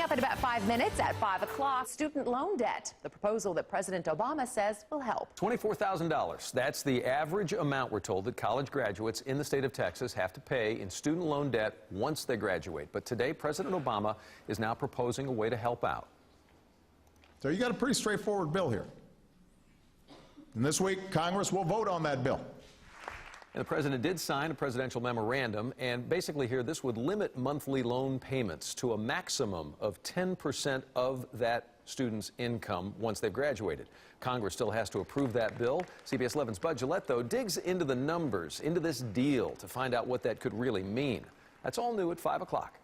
up in about 5 minutes at 5 o'clock, student loan debt. The proposal that President Obama says will help. $24,000. That's the average amount, we're told, that college graduates in the state of Texas have to pay in student loan debt once they graduate. But today, President Obama is now proposing a way to help out. So you got a pretty straightforward bill here. And this week, Congress will vote on that bill. And the president did sign a presidential memorandum, and basically here, this would limit monthly loan payments to a maximum of 10% of that student's income once they've graduated. Congress still has to approve that bill. CBS 11's Bud Gillette, though, digs into the numbers, into this deal to find out what that could really mean. That's all new at 5 o'clock.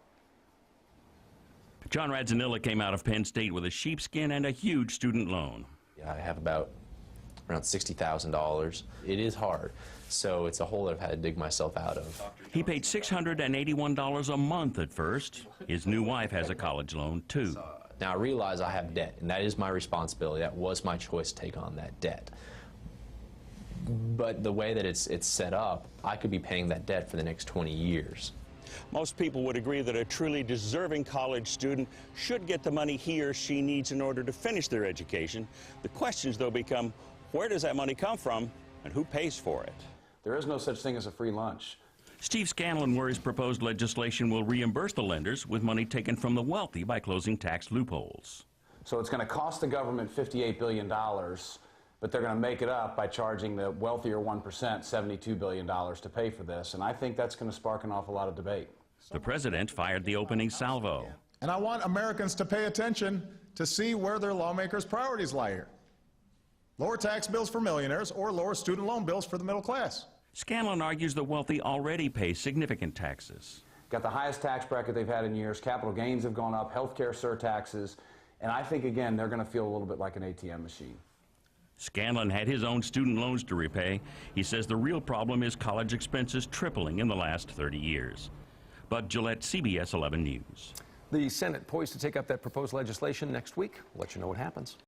John Radzanilla came out of Penn State with a sheepskin and a huge student loan. I have around $60,000. It is hard, so it's a hole that I've had to dig myself out of. He paid $681 a month at first. His new wife has a college loan, too. Now I realize I have debt, and that is my responsibility. That was my choice to take on that debt. But the way that it's set up, I could be paying that debt for the next 20 years. Most people would agree that a truly deserving college student should get the money he or she needs in order to finish their education. The questions, though, become, where does that money come from, and who pays for it? There is no such thing as a free lunch. Steve Scanlon worries proposed legislation will reimburse the lenders with money taken from the wealthy by closing tax loopholes. So it's going to cost the government $58 billion, but they're going to make it up by charging the wealthier 1% $72 billion to pay for this, and I think that's going to spark an awful lot of debate. The president fired the opening salvo. And I want Americans to pay attention to see where their lawmakers' priorities lie here. Lower tax bills for millionaires or lower student loan bills for the middle class. Scanlon argues the wealthy already pay significant taxes. Got the highest tax bracket they've had in years. Capital gains have gone up, health care surtaxes, and I think, again, they're going to feel a little bit like an ATM machine. Scanlon had his own student loans to repay. He says the real problem is college expenses tripling in the last 30 years. Bud Gillette, CBS 11 News. The Senate poised to take up that proposed legislation next week. We'll let you know what happens.